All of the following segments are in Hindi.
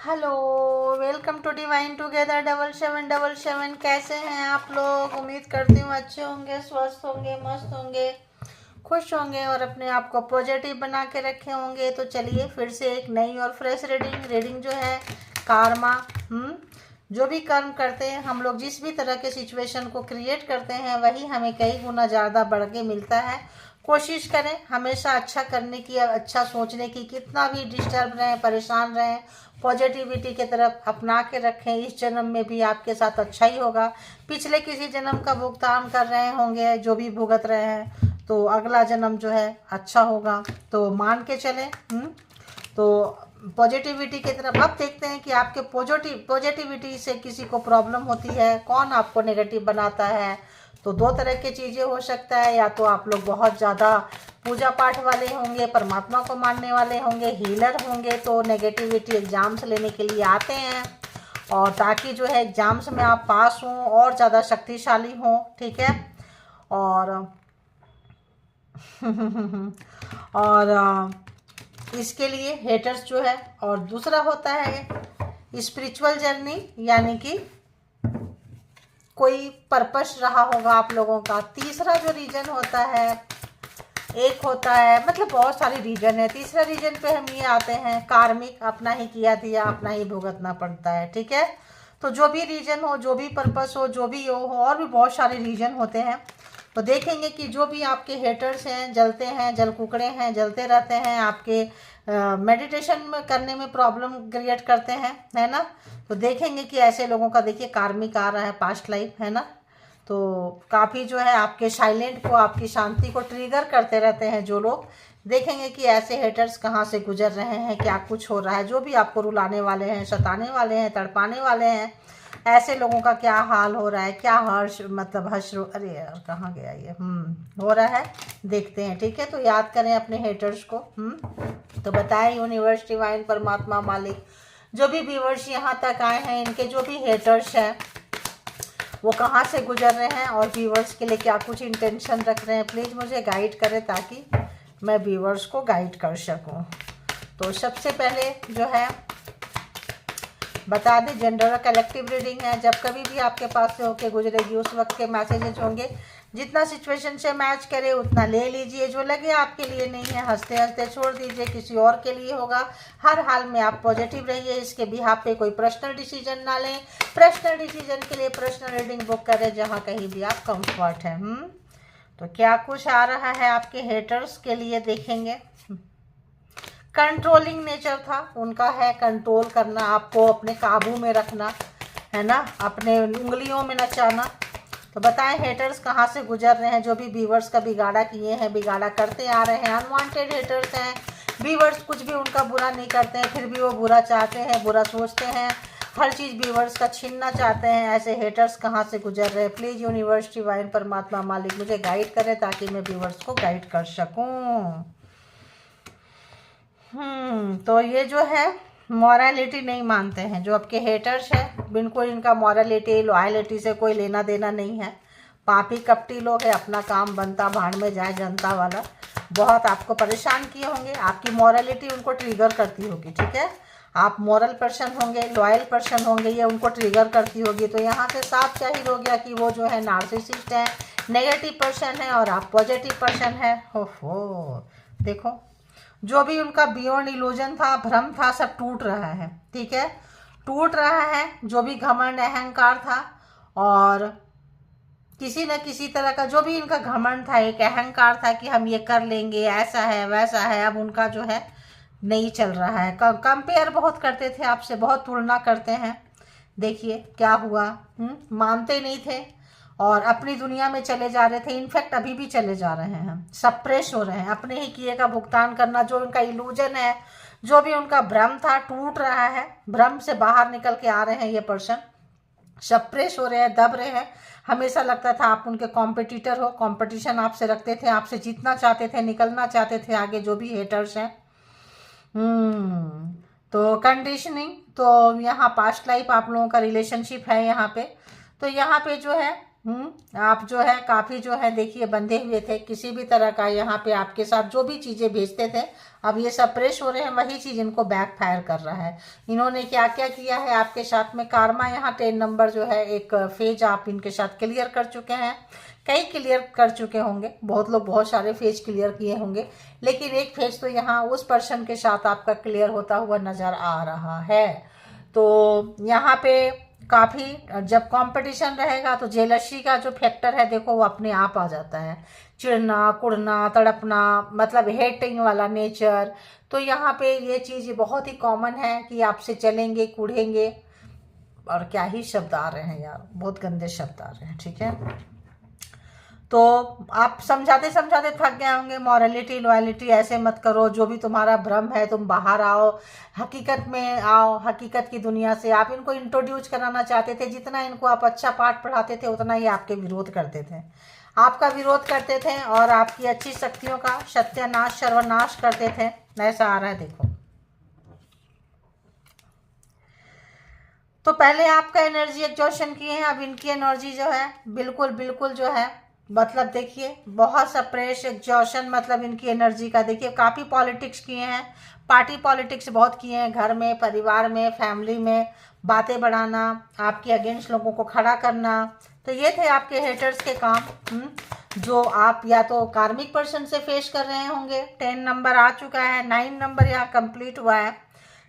Hello, welcome to divine together 7777। कैसे हैं आप लोग? उम्मीद करती हूँ अच्छे होंगे, स्वस्थ होंगे, मस्त होंगे, खुश होंगे और अपने आप को पॉजिटिव बना के रखे होंगे। तो चलिए फिर से एक नई और फ्रेश रीडिंग जो है कार्मा। जो भी कर्म करते हैं हम लोग, जिस भी तरह के सिचुएशन को क्रिएट करते हैं, वही हमें कई गुना ज़्यादा बढ़ के मिलता है। कोशिश करें हमेशा अच्छा करने की, अच्छा सोचने की। कितना भी डिस्टर्ब रहें, परेशान रहें, पॉजिटिविटी की तरफ अपना के रखें। इस जन्म में भी आपके साथ अच्छा ही होगा। पिछले किसी जन्म का भुगतान कर रहे होंगे, जो भी भुगत रहे हैं, तो अगला जन्म जो है अच्छा होगा, तो मान के चलें। तो पॉजिटिविटी की तरफ अब देखते हैं कि आपके पॉजिटिविटी से किसी को प्रॉब्लम होती है, कौन आपको नेगेटिव बनाता है। तो दो तरह की चीज़ें हो सकता है, या तो आप लोग बहुत ज़्यादा पूजा पाठ वाले होंगे, परमात्मा को मानने वाले होंगे, हीलर होंगे, तो नेगेटिविटी एग्जाम्स लेने के लिए आते हैं, और ताकि जो है एग्जाम्स में आप पास हों और ज़्यादा शक्तिशाली हों। ठीक है। और और इसके लिए हेटर्स जो है, और दूसरा होता है स्पिरिचुअल जर्नी, यानी कि कोई पर्पस रहा होगा आप लोगों का। तीसरा जो रीजन होता है, एक होता है, मतलब बहुत सारे रीजन है। तीसरा रीजन पे हम ये आते हैं कार्मिक, अपना ही किया दिया अपना ही भुगतना पड़ता है। ठीक है। तो जो भी रीजन हो, जो भी पर्पस हो, जो भी हो, और भी बहुत सारे रीजन होते हैं। तो देखेंगे कि जो भी आपके हेटर्स हैं, जलते हैं, जल कुकड़े हैं, जलते रहते हैं, आपके मेडिटेशन में करने में प्रॉब्लम क्रिएट करते हैं, है ना। तो देखेंगे कि ऐसे लोगों का देखिए कार्मिक आ रहा है, पास्ट लाइफ, है ना। तो काफ़ी जो है आपके साइलेंट को, आपकी शांति को ट्रिगर करते रहते हैं जो लोग। देखेंगे कि ऐसे हेटर्स कहाँ से गुजर रहे हैं, क्या कुछ हो रहा है। जो भी आपको रुलाने वाले हैं, सताने वाले हैं, तड़पाने वाले हैं, ऐसे लोगों का क्या हाल हो रहा है, क्या हर्ष, मतलब अरे यार कहाँ गया ये, हो रहा है, देखते हैं। ठीक है। तो याद करें अपने हेटर्स को। तो बताएं यूनिवर्स, डिवाइन, परमात्मा, मालिक, जो भी व्यूअर्स यहाँ तक आए हैं, इनके जो भी हेटर्स हैं वो कहाँ से गुजर रहे हैं, और व्यूअर्स के लिए क्या कुछ इंटेंशन रख रहे हैं, प्लीज़ मुझे गाइड करें ताकि मैं व्यूअर्स को गाइड कर सकूं। तो सबसे पहले जो है बता दें, जेंडर और कलेक्टिव रीडिंग है। जब कभी भी आपके पास से होके गुजरेगी, उस वक्त के मैसेजेस होंगे। जितना सिचुएशन से मैच करे उतना ले लीजिए, जो लगे आपके लिए नहीं है हंसते हंसते छोड़ दीजिए, किसी और के लिए होगा। हर हाल में आप पॉजिटिव रहिए। इसके बिहाफ पे कोई पर्सनल डिसीजन ना लें। पर्सनल डिसीजन के लिए पर्सनल रीडिंग बुक करें, जहाँ कहीं भी आप कंफर्ट है। तो क्या कुछ आ रहा है आपके हेटर्स के लिए, देखेंगे। कंट्रोलिंग नेचर था उनका, है कंट्रोल करना, आपको अपने काबू में रखना, है ना, अपने उंगलियों में नचाना। तो बताएं हेटर्स कहाँ से गुजर रहे हैं। जो भी व्यूवर्स का बिगाड़ा किए हैं, बिगाड़ा करते आ रहे हैं, अनवांटेड हेटर्स हैं। व्यूवर्स कुछ भी उनका बुरा नहीं करते हैं, फिर भी वो बुरा चाहते हैं, बुरा सोचते हैं, हर चीज़ व्यूवर्स का छीनना चाहते हैं। ऐसे हेटर्स कहाँ से गुजर रहे हैं, प्लीज़ यूनिवर्स, डिवाइन, परमात्मा, मालिक मुझे गाइड करें ताकि मैं व्यूवर्स को गाइड कर सकूँ। तो ये जो है मॉरलिटी नहीं मानते हैं जो आपके हेटर्स हैं। बिल्कुल इनका मॉरलिटी, लॉयलिटी से कोई लेना देना नहीं है। पापी कपटी लोग हैं, अपना काम बनता भाड़ में जाए जनता वाला। बहुत आपको परेशान किए होंगे, आपकी मॉरलिटी उनको ट्रिगर करती होगी। ठीक है। आप मॉरल पर्सन होंगे, लॉयल पर्सन होंगे, ये उनको ट्रिगर करती होगी। तो यहाँ से साफ जाहिर हो गया कि वो जो है नार्सिसिस्ट है, नेगेटिव पर्सन है, और आप पॉजिटिव पर्सन है। हो देखो, जो भी उनका बियॉन्ड इल्यूजन था, भ्रम था, सब टूट रहा है। ठीक है। टूट रहा है। जो भी घमंड, अहंकार था, और किसी न किसी तरह का जो भी इनका घमंड था, एक अहंकार था कि हम ये कर लेंगे, ऐसा है वैसा है, अब उनका जो है नहीं चल रहा है। कंपेयर बहुत करते थे आपसे, बहुत तुलना करते हैं। देखिए क्या हुआ। मानते नहीं थे और अपनी दुनिया में चले जा रहे थे। इनफैक्ट अभी भी चले जा रहे हैं, सप्रेस हो रहे हैं। अपने ही किए का भुगतान करना, जो उनका इल्यूजन है, जो भी उनका भ्रम था, टूट रहा है। भ्रम से बाहर निकल के आ रहे हैं ये पर्सन, सप्रेस हो रहे हैं, दब रहे हैं। हमेशा लगता था आप उनके कॉम्पिटिटर हो, कंपटीशन आपसे रखते थे, आपसे जीतना चाहते थे, निकलना चाहते थे आगे, जो भी हेटर्स हैं। तो कंडीशनिंग, तो यहाँ पास्ट लाइफ आप लोगों का रिलेशनशिप है यहाँ पे। तो यहाँ पे जो है आप जो है काफ़ी जो है देखिए बंधे हुए थे किसी भी तरह का, यहाँ पे आपके साथ जो भी चीज़ें भेजते थे अब ये सब प्रेस हो रहे हैं, वही चीज़ इनको बैक फायर कर रहा है। इन्होंने क्या क्या किया है आपके साथ में, कारमा यहाँ 10 नंबर जो है एक फेज आप इनके साथ क्लियर कर चुके हैं, कई क्लियर कर चुके होंगे, बहुत लोग बहुत सारे फेज क्लियर किए होंगे, लेकिन एक फेज तो यहाँ उस पर्सन के साथ आपका क्लियर होता हुआ नज़र आ रहा है। तो यहाँ पे काफ़ी जब कंपटीशन रहेगा तो जेलसी का जो फैक्टर है देखो वो अपने आप आ जाता है, चिढ़ना कुड़ना तड़पना, मतलब हेटिंग वाला नेचर। तो यहाँ पे ये चीज़ बहुत ही कॉमन है कि आपसे चलेंगे कूढ़ेंगे, और क्या ही शब्द आ रहे हैं यार, बहुत गंदे शब्द आ रहे हैं, ठीक है। तो आप समझाते समझाते थक गए होंगे, मॉरलिटी लॉयलिटी ऐसे मत करो, जो भी तुम्हारा भ्रम है तुम बाहर आओ, हकीकत में आओ, हकीकत की दुनिया से। आप इनको इंट्रोड्यूस कराना चाहते थे, जितना इनको आप अच्छा पाठ पढ़ाते थे उतना ही आपके विरोध करते थे, आपका विरोध करते थे और आपकी अच्छी शक्तियों का सत्यानाश सर्वनाश करते थे। ऐसा आ रहा है देखो। तो पहले आपका एनर्जी एग्जॉशन किए हैं, अब इनकी एनर्जी जो है बिल्कुल बिल्कुल जो है, मतलब देखिए बहुत सप्रेस एग्जॉशन, मतलब इनकी एनर्जी का देखिए काफ़ी पॉलिटिक्स किए हैं, पार्टी पॉलिटिक्स बहुत किए हैं, घर में परिवार में फैमिली में बातें बढ़ाना, आपके अगेंस्ट लोगों को खड़ा करना। तो ये थे आपके हेटर्स के काम, जो आप या तो कार्मिक पर्सन से फेस कर रहे होंगे। 10 नंबर आ चुका है, 9 नंबर यहाँ कंप्लीट हुआ है,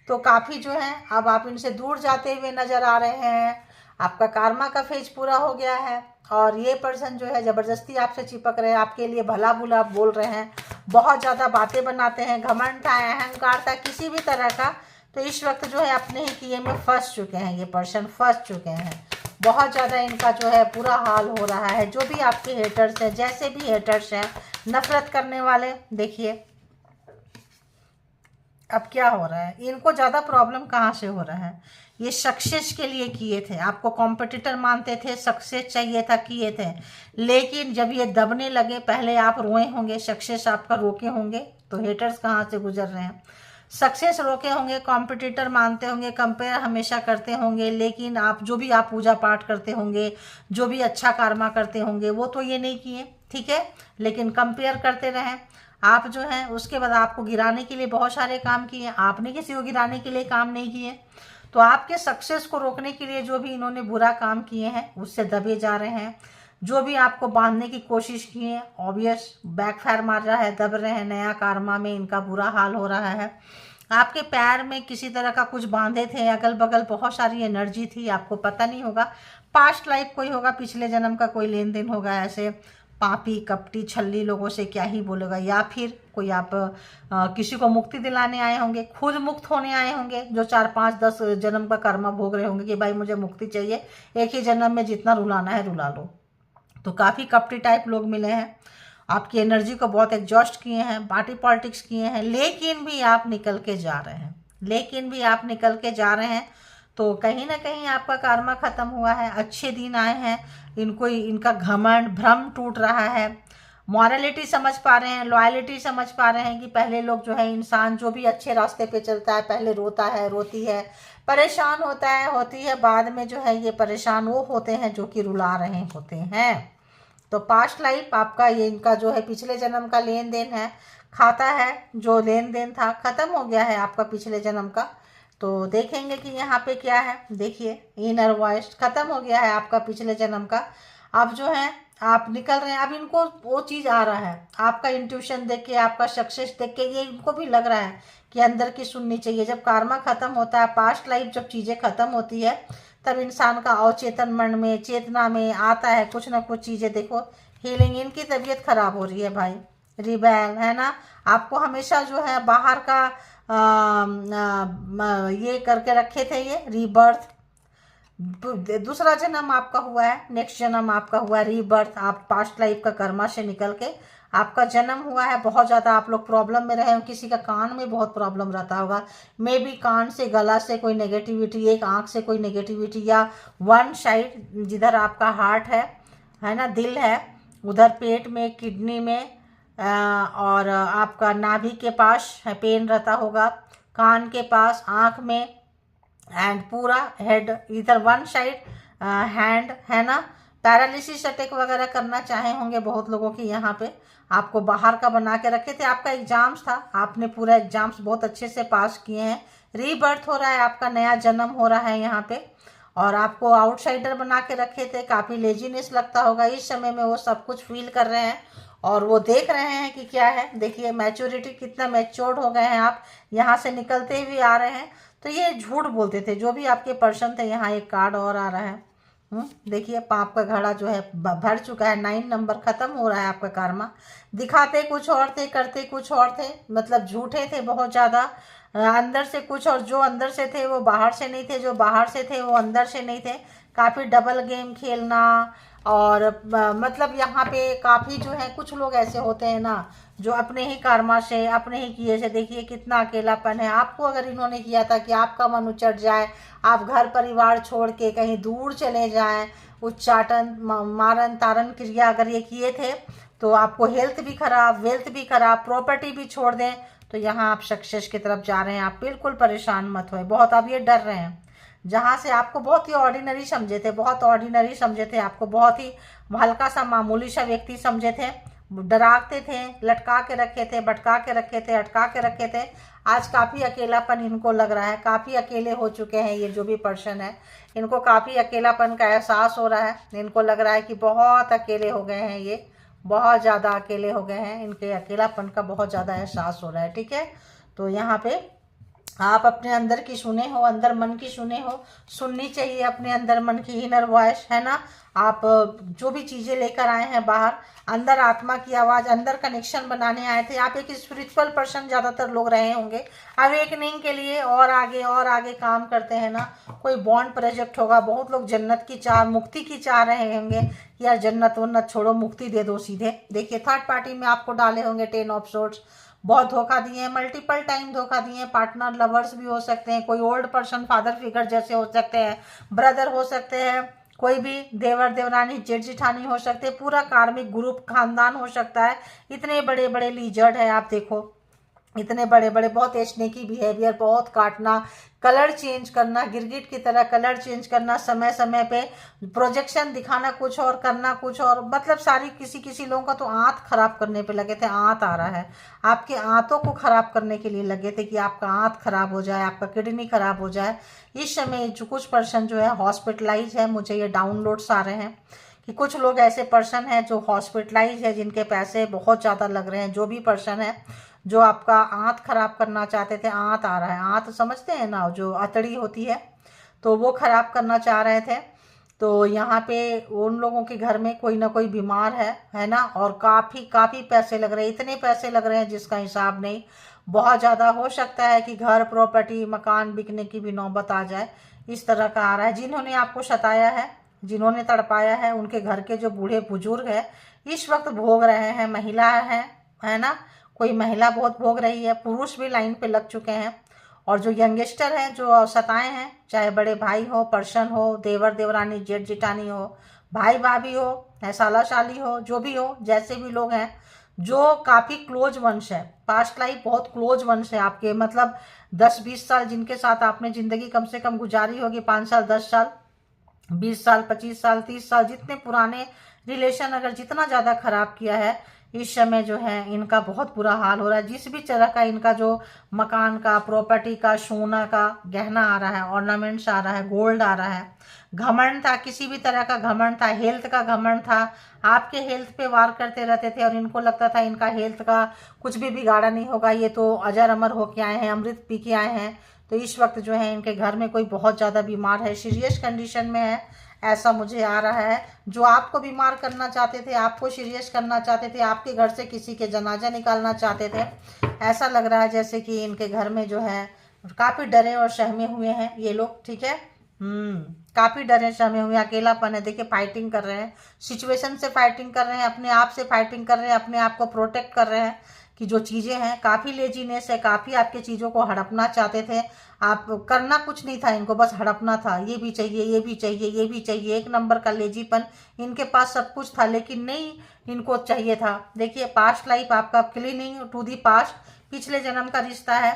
तो काफ़ी जो है अब आप इनसे दूर जाते हुए नज़र आ रहे हैं, आपका कार्मा का फेज पूरा हो गया है, और ये पर्सन जो है ज़बरदस्ती आपसे चिपक रहे हैं, आपके लिए भला बुला बोल रहे हैं, बहुत ज़्यादा बातें बनाते हैं, घमंड था अहंकार था किसी भी तरह का। तो इस वक्त जो है अपने ही किए में फंस चुके हैं, ये पर्सन फंस चुके हैं, बहुत ज़्यादा इनका जो है बुरा हाल हो रहा है। जो भी आपके हेटर्स हैं, जैसे भी हेटर्स हैं, नफरत करने वाले, देखिए अब क्या हो रहा है, इनको ज़्यादा प्रॉब्लम कहाँ से हो रहा है, ये सक्सेस के लिए किए थे, आपको कॉम्पिटिटर मानते थे, सक्सेस चाहिए था किए थे, लेकिन जब ये दबने लगे, पहले आप रोए होंगे, सक्सेस आपका रोके होंगे, तो हेटर्स कहाँ से गुजर रहे हैं, सक्सेस रोके होंगे, कॉम्पिटिटर मानते होंगे, कंपेयर हमेशा करते होंगे, लेकिन आप जो भी आप पूजा पाठ करते होंगे, जो भी अच्छा कर्मा करते होंगे, वो तो ये नहीं किए, ठीक है, लेकिन कंपेयर करते रहें आप जो हैं। उसके बाद आपको गिराने के लिए बहुत सारे काम किए, आपने किसी को गिराने के लिए काम नहीं किए। तो आपके सक्सेस को रोकने के लिए जो भी इन्होंने बुरा काम किए हैं उससे दबे जा रहे हैं, जो भी आपको बांधने की कोशिश की है ऑब्वियस बैकफायर मार रहा है, दब रहे हैं, नया कार्मा में इनका बुरा हाल हो रहा है। आपके पैर में किसी तरह का कुछ बांधे थे, अगल बगल बहुत सारी एनर्जी थी, आपको पता नहीं होगा, पास्ट लाइफ कोई होगा, पिछले जन्म का कोई लेन देन होगा, ऐसे पापी कपटी छल्ली लोगों से क्या ही बोलेगा, या फिर कोई आप किसी को मुक्ति दिलाने आए होंगे, खुद मुक्त होने आए होंगे, जो 4 5 10 जन्म का कर्मा भोग रहे होंगे कि भाई मुझे मुक्ति चाहिए, एक ही जन्म में जितना रुलाना है रुला लो। तो काफ़ी कपटी टाइप लोग मिले हैं, आपकी एनर्जी को बहुत एग्जॉस्ट किए हैं, पार्टी पॉलिटिक्स किए हैं, लेकिन भी आप निकल के जा रहे हैं, लेकिन भी आप निकल के जा रहे हैं। तो कहीं ना कहीं आपका कर्मा खत्म हुआ है, अच्छे दिन आए हैं, इनको इनका घमंड भ्रम टूट रहा है, मॉरलिटी समझ पा रहे हैं, लॉयलिटी समझ पा रहे हैं कि पहले लोग जो है, इंसान जो भी अच्छे रास्ते पे चलता है पहले रोता है रोती है परेशान होता है होती है, बाद में जो है ये परेशान वो होते हैं जो कि रुला रहे होते हैं। तो पास्ट लाइफ आपका ये इनका जो है पिछले जन्म का लेन देन है, खाता है, जो लेन देन था खत्म हो गया है आपका पिछले जन्म का। तो देखेंगे कि यहाँ पे क्या है, देखिए इनर वॉइस खत्म हो गया है आपका पिछले जन्म का। अब जो है आप निकल रहे हैं, अब इनको वो चीज़ आ रहा है, आपका इंट्यूशन देख के, आपका सक्सेस देख के, ये इनको भी लग रहा है कि अंदर की सुननी चाहिए। जब कार्मा खत्म होता है, पास्ट लाइफ जब चीज़ें खत्म होती है, तब इंसान का अवचेतन मन में चेतना में आता है कुछ ना कुछ चीज़ें। देखो हीलिंग, इनकी तबीयत खराब हो रही है भाई, रिबेल है ना, आपको हमेशा जो है बाहर का ये करके रखे थे, ये रीबर्थ, दूसरा जन्म आपका हुआ है, नेक्स्ट जन्म आपका हुआ है रीबर्थ, आप पास्ट लाइफ का कर्मा से निकल के आपका जन्म हुआ है। बहुत ज़्यादा आप लोग प्रॉब्लम में रहे हो, किसी का कान में बहुत प्रॉब्लम रहता होगा, मे बी कान से गला से कोई नेगेटिविटी, एक आंख से कोई नेगेटिविटी, या वन साइड जिधर आपका हार्ट है ना, दिल है, उधर पेट में, किडनी में और आपका नाभि के पास है पेन रहता होगा, कान के पास, आँख में, एंड पूरा हेड, इधर वन साइड हैंड है ना, पैरालिसिस अटैक वगैरह करना चाहे होंगे बहुत लोगों की। यहाँ पे आपको बाहर का बना के रखे थे, आपका एग्जाम्स था, आपने पूरा एग्जाम्स बहुत अच्छे से पास किए हैं, रीबर्थ हो रहा है, आपका नया जन्म हो रहा है यहाँ पे। और आपको आउटसाइडर बना के रखे थे, काफ़ी लेजीनेस लगता होगा, इस समय में वो सब कुछ फील कर रहे हैं और वो देख रहे हैं कि क्या है। देखिए मैच्योरिटी, कितना मैच्योर्ड हो गए हैं आप, यहाँ से निकलते हुए आ रहे हैं। तो ये झूठ बोलते थे जो भी आपके पर्सन थे। यहाँ एक कार्ड और आ रहा है, देखिए पाप का घड़ा जो है भर चुका है, 9 नंबर खत्म हो रहा है आपका कर्मा। दिखाते कुछ और थे, करते कुछ और थे, मतलब झूठे थे बहुत ज़्यादा, अंदर से कुछ और, जो अंदर से थे वो बाहर से नहीं थे, जो बाहर से थे वो अंदर से नहीं थे। काफ़ी डबल गेम खेलना और मतलब यहाँ पे काफ़ी जो है, कुछ लोग ऐसे होते हैं ना जो अपने ही कर्मा से, अपने ही किए से, देखिए कितना अकेलापन है आपको। अगर इन्होंने किया था कि आपका मन उचट जाए, आप घर परिवार छोड़ के कहीं दूर चले जाएं, उच्चाटन मारन तारन क्रिया अगर ये किए थे, तो आपको हेल्थ भी खराब, वेल्थ भी खराब, प्रॉपर्टी भी छोड़ दें, तो यहाँ आप सक्सेस की तरफ जा रहे हैं। आप बिल्कुल परेशान मत हो, बहुत अब ये डर रहे हैं। जहाँ से आपको बहुत ही ऑर्डिनरी समझे थे, बहुत ऑर्डिनरी समझे थे, आपको बहुत ही हल्का सा मामूली सा व्यक्ति समझे थे, डराते थे, लटका के रखे थे, भटका के रखे थे, अटका के रखे थे। आज काफ़ी अकेलापन इनको लग रहा है, काफ़ी अकेले हो चुके हैं ये जो भी पर्सन है, इनको काफ़ी अकेलापन का एहसास हो रहा है। इनको लग रहा है कि बहुत अकेले हो गए हैं, ये बहुत ज़्यादा अकेले हो गए हैं, इनके अकेलापन का बहुत ज़्यादा एहसास हो रहा है। ठीक है, तो यहाँ पे आप अपने अंदर की सुने हो, अंदर मन की सुने हो, सुननी चाहिए अपने अंदर मन की इनर वॉइस, है ना। आप जो भी चीज़ें लेकर आए हैं बाहर, अंदर आत्मा की आवाज़, अंदर कनेक्शन बनाने आए थे। आप एक स्पिरिचुअल पर्सन ज़्यादातर लोग रहे होंगे, अवेकनिंग के लिए और आगे काम करते हैं ना। कोई बॉन्ड प्रोजेक्ट होगा, बहुत लोग जन्नत की चाह, मुक्ति की चाह रहे होंगे, यार जन्नत वन्नत छोड़ो, मुक्ति दे दो सीधे। देखिए थर्ड पार्टी में आपको डाले होंगे 10 ऑफ सोर्ड्स, बहुत धोखा दिए हैं, मल्टीपल टाइम धोखा दिए हैं। पार्टनर लवर्स भी हो सकते हैं, कोई ओल्ड पर्सन फादर फिगर जैसे हो सकते हैं, ब्रदर हो सकते हैं, कोई भी देवर देवरानी जेठ जिठानी हो सकते हैं, पूरा कार्मिक ग्रुप खानदान हो सकता है। इतने बड़े बड़े लीजर्ड है, आप देखो इतने बड़े बड़े, बहुत स्नेकी बिहेवियर, बहुत काटना, कलर चेंज करना, गिरगिट की तरह कलर चेंज करना, समय समय पे प्रोजेक्शन दिखाना कुछ और, करना कुछ और, मतलब सारी किसी लोगों का तो आंत खराब करने पे लगे थे। आंत आ रहा है, आपके आंतों को खराब करने के लिए लगे थे कि आपका आंत खराब हो जाए, आपका किडनी खराब हो जाए। इस समय जो कुछ पर्सन जो है हॉस्पिटलाइज है, मुझे ये डाउनलोड्स आ रहे हैं कि कुछ लोग ऐसे पर्सन हैं जो हॉस्पिटलाइज है, जिनके पैसे बहुत ज़्यादा लग रहे हैं। जो भी पर्सन है जो आपका आंत खराब करना चाहते थे, आंत आ रहा है, आंत समझते हैं ना, जो अतड़ी होती है, तो वो खराब करना चाह रहे थे। तो यहाँ पे उन लोगों के घर में कोई ना कोई बीमार है ना, और काफ़ी पैसे लग रहे हैं, इतने पैसे लग रहे हैं जिसका हिसाब नहीं। बहुत ज़्यादा हो सकता है कि घर प्रॉपर्टी मकान बिकने की भी नौबत आ जाए, इस तरह का आ रहा है। जिन्होंने आपको सताया है, जिन्होंने तड़पाया है, उनके घर के जो बूढ़े बुजुर्ग है इस वक्त भोग रहे हैं। महिला है ना, कोई महिला बहुत भोग रही है, पुरुष भी लाइन पे लग चुके हैं। और जो यंगस्टर हैं जो सताए हैं, चाहे बड़े भाई हो, पर्सन हो, देवर देवरानी जेठ जिठानी हो, भाई भाभी हो, साला साली हो, जो भी हो, जैसे भी लोग हैं, जो काफ़ी क्लोज वंश है, पास्ट लाइफ बहुत क्लोज वंश है आपके, मतलब 10-20 साल जिनके साथ आपने ज़िंदगी कम से कम गुजारी होगी, 5 साल, 10 साल, 20 साल, 25 साल, 30 साल, जितने पुराने रिलेशन अगर जितना ज़्यादा खराब किया है, इस समय जो है इनका बहुत बुरा हाल हो रहा है। जिस भी तरह का इनका जो मकान का, प्रॉपर्टी का, सोना का गहना आ रहा है, ऑर्नामेंट्स आ रहा है, गोल्ड आ रहा है, घमंड था, किसी भी तरह का घमंड था, हेल्थ का घमंड था, आपके हेल्थ पे वार करते रहते थे और इनको लगता था इनका हेल्थ का कुछ भी बिगाड़ा नहीं होगा, ये तो अजर अमर होके आए हैं, अमृत पी के आए हैं। तो इस वक्त जो है इनके घर में कोई बहुत ज़्यादा बीमार है, सीरियस कंडीशन में है, ऐसा मुझे आ रहा है। जो आपको बीमार करना चाहते थे, आपको सीरियस करना चाहते थे, आपके घर से किसी के जनाजा निकालना चाहते थे, ऐसा लग रहा है जैसे कि इनके घर में जो है काफ़ी डरे और सहमे हुए हैं ये लोग। ठीक है, काफ़ी डरे सहमे हुए, अकेलापन है। देखिए फाइटिंग कर रहे हैं, सिचुएशन से फाइटिंग कर रहे हैं, अपने आप से फाइटिंग कर रहे हैं, अपने आप को प्रोटेक्ट कर रहे हैं कि जो चीज़ें हैं, काफ़ी लेजीनेस है, काफ़ी आपके चीज़ों को हड़पना चाहते थे। आप करना कुछ नहीं था इनको, बस हड़पना था, ये भी चाहिए, ये भी चाहिए, ये भी चाहिए, एक नंबर का लेजीपन। इनके पास सब कुछ था लेकिन नहीं इनको चाहिए था। देखिए पास्ट लाइफ आपका क्लीनिंग टू दी पास्ट, पिछले जन्म का रिश्ता है,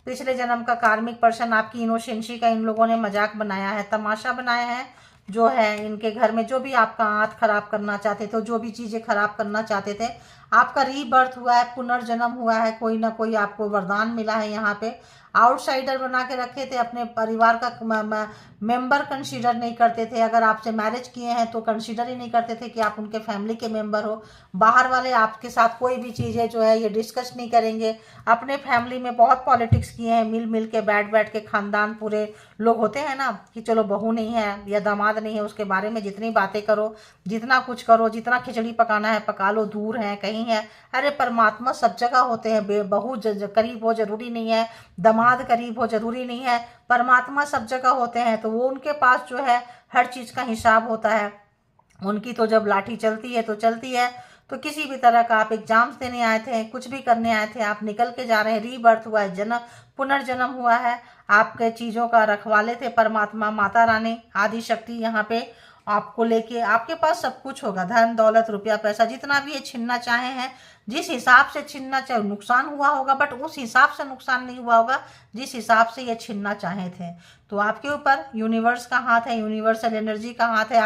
पिछले जन्म का कार्मिक पर्सन, आपकी इनोसेंसी का इन लोगों ने मजाक बनाया है, तमाशा बनाया है। जो है इनके घर में जो भी आपका हाथ खराब करना चाहते थे, जो भी चीज़ें खराब करना चाहते थे, आपका रीबर्थ हुआ है, पुनर्जन्म हुआ है, कोई ना कोई आपको वरदान मिला है। यहाँ पे आउटसाइडर बना के रखे थे, अपने परिवार का मेंबर कंसीडर नहीं करते थे। अगर आपसे मैरिज किए हैं तो कंसीडर ही नहीं करते थे कि आप उनके फैमिली के मेंबर हो। बाहर वाले आपके साथ कोई भी चीज़ें जो है ये डिस्कस नहीं करेंगे। अपने फैमिली में बहुत पॉलिटिक्स किए हैं, मिल मिल के बैठ बैठ के, खानदान पूरे लोग होते हैं ना कि चलो बहू नहीं है या दामाद नहीं है, उसके बारे में जितनी बातें करो, जितना कुछ करो, जितना खिचड़ी पकाना है पका लो, दूर है कहीं है। अरे परमात्मा सब जगह होते हैं, बहू करीब हो जरूरी नहीं है, दामाद करीब हो जरूरी नहीं है, परमात्मा सब जगह होते हैं। तो वो उनके पास जो है हर चीज़ का हिसाब होता है। उनकी तो जब लाठी चलती है तो चलती है। तो किसी भी तरह का आप एग्जाम्स देने आए थे, कुछ भी करने आए थे, आप निकल के जा रहे हैं, रीबर्थ हुआ है, जन्म पुनर्जन्म हुआ है, आपके चीज़ों का रखवाले थे परमात्मा, माता रानी, आदि शक्ति। यहाँ पे आपको लेके आपके पास सब कुछ होगा, धन दौलत रुपया पैसा जितना भी ये छीनना चाहे हैं, जिस हिसाब से छीनना चाहे, नुकसान हुआ होगा बट उस हिसाब से नुकसान नहीं हुआ होगा जिस हिसाब से ये छीनना चाहे थे। तो आपके ऊपर यूनिवर्स का हाथ है, यूनिवर्सल एनर्जी का हाथ है।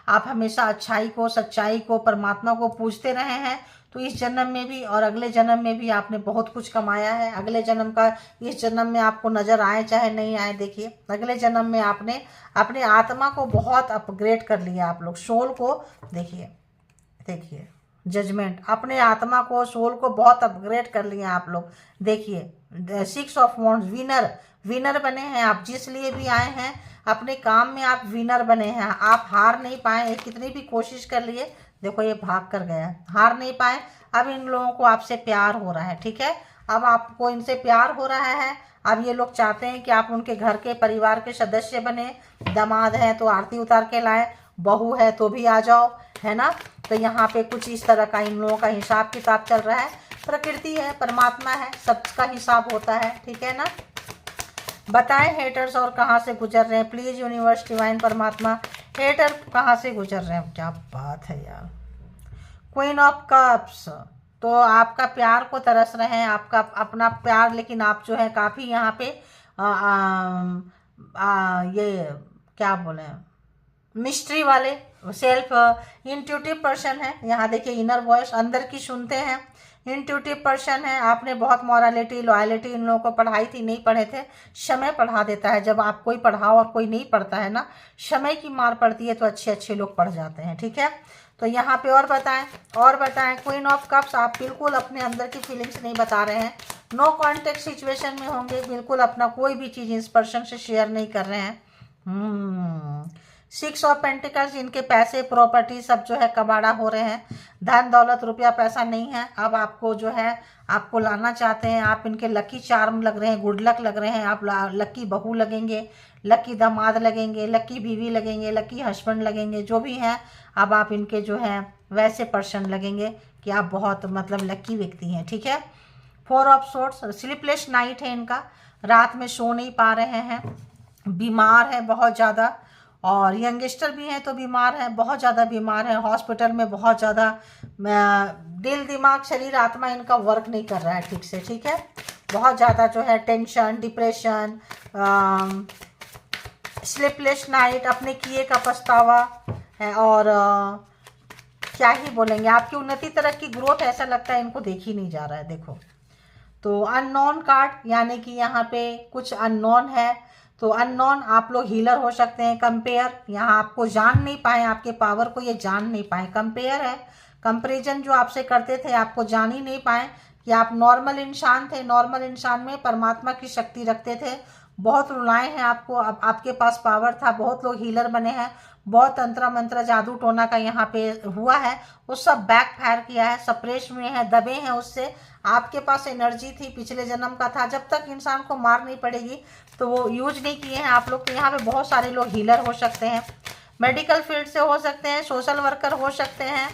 आप हमेशा अच्छाई को, सच्चाई को, परमात्मा को पूजते रहे हैं। तो इस जन्म में भी और अगले जन्म में भी आपने बहुत कुछ कमाया है। अगले जन्म का इस जन्म में आपको नजर आए चाहे नहीं आए, देखिए अगले जन्म में आपने अपने आत्मा को बहुत अपग्रेड कर लिया। आप लोग सोल को देखिए, देखिए जजमेंट, अपने आत्मा को, सोल को बहुत अपग्रेड कर लिया आप लोग। देखिए 6 ऑफ वॉन्ड्स, विनर, विनर बने हैं आप। जिस लिए भी आए हैं अपने काम में आप विनर बने हैं। आप हार नहीं पाए, कितनी भी कोशिश कर लिए, देखो ये भाग कर गया, हार नहीं पाए। अब इन लोगों को आपसे प्यार हो रहा है, ठीक है, अब आपको इनसे प्यार हो रहा है। अब ये लोग चाहते हैं कि आप उनके घर के परिवार के सदस्य बने। दामाद है तो आरती उतार के लाए, बहू है तो भी आ जाओ, है ना। तो यहाँ पे कुछ इस तरह का इन लोगों का हिसाब किताब चल रहा है। प्रकृति है, परमात्मा है, सबका हिसाब होता है, ठीक है ना। बताएं हेटर्स और कहाँ से गुजर रहे हैं, प्लीज यूनिवर्स डिवाइन परमात्मा, हेटर कहाँ से गुजर रहे हैं। क्या बात है यार, क्वीन ऑफ कप्स, तो आपका प्यार को तरस रहे हैं, आपका अपना प्यार, लेकिन आप जो है काफ़ी यहाँ पे ये क्या बोले, मिस्ट्री वाले, सेल्फ इंट्यूटिव पर्सन है। यहाँ देखिए इनर वॉइस अंदर की सुनते हैं, इंट्यूटिव पर्सन है। आपने बहुत मॉरलिटी, लॉयलिटी इन लोगों को पढ़ाई थी, नहीं पढ़े थे, समय पढ़ा देता है। जब आप कोई पढ़ाओ और कोई नहीं पढ़ता है ना, समय की मार पड़ती है, तो अच्छे अच्छे लोग पढ़ जाते हैं, ठीक है। तो यहाँ पे और बताएं क्वीन ऑफ कप्स, आप बिल्कुल अपने अंदर की फीलिंग्स नहीं बता रहे हैं, नो कॉन्टेक्ट सिचुएशन में होंगे, बिल्कुल अपना कोई भी चीज़ इस पर्सन से शेयर नहीं कर रहे हैं। 6 ऑफ पेंटिकल्स, इनके पैसे प्रॉपर्टी सब जो है कबाड़ा हो रहे हैं, धन दौलत रुपया पैसा नहीं है। अब आपको जो है आपको लाना चाहते हैं, आप इनके लकी चार्म लग रहे हैं, गुड लक लग रहे हैं, आप लकी बहू लगेंगे, लकी दामाद लगेंगे, लकी बीवी लगेंगे, लकी हस्बैंड लगेंगे, जो भी हैं अब आप इनके जो हैं वैसे पर्सन लगेंगे कि आप बहुत मतलब लकी व्यक्ति हैं, ठीक है। 4 ऑफ सोर्ट्स, स्लीपलेस नाइट है इनका, रात में सो नहीं पा रहे हैं, बीमार है बहुत ज़्यादा, और यंगस्टर भी हैं तो बीमार हैं, बहुत ज़्यादा बीमार हैं, हॉस्पिटल में बहुत ज़्यादा, दिल दिमाग शरीर आत्मा इनका वर्क नहीं कर रहा है ठीक से, ठीक है। बहुत ज़्यादा जो है टेंशन, डिप्रेशन, स्लीपलेस नाइट, अपने किए का पछतावा है, और क्या ही बोलेंगे, आपकी उन्नति तरक्की ग्रोथ ऐसा लगता है इनको देख ही नहीं जा रहा है। देखो तो अननोन कार्ड, यानी कि यहाँ पे कुछ अननोन है, तो अननोन आप लोग हीलर हो सकते हैं। कंपेयर, यहाँ आपको जान नहीं पाए, आपके पावर को ये जान नहीं पाए, कंपेयर है, कंपेरिजन जो आपसे करते थे आपको जान ही नहीं पाए कि आप नॉर्मल इंसान थे, नॉर्मल इंसान में परमात्मा की शक्ति रखते थे, बहुत रुलाए हैं आपको, अब आपके पास पावर था, बहुत लोग हीलर बने हैं, बहुत तंत्र मंत्र जादू टोना का यहाँ पे हुआ है, वो सब बैक फायर किया है, सप्रेस में है, दबे हैं उससे। आपके पास एनर्जी थी, पिछले जन्म का था, जब तक इंसान को मार नहीं पड़ेगी तो वो यूज नहीं किए हैं आप लोग। तो यहाँ पे बहुत सारे लोग हीलर हो सकते हैं, मेडिकल फील्ड से हो सकते हैं, सोशल वर्कर हो सकते हैं,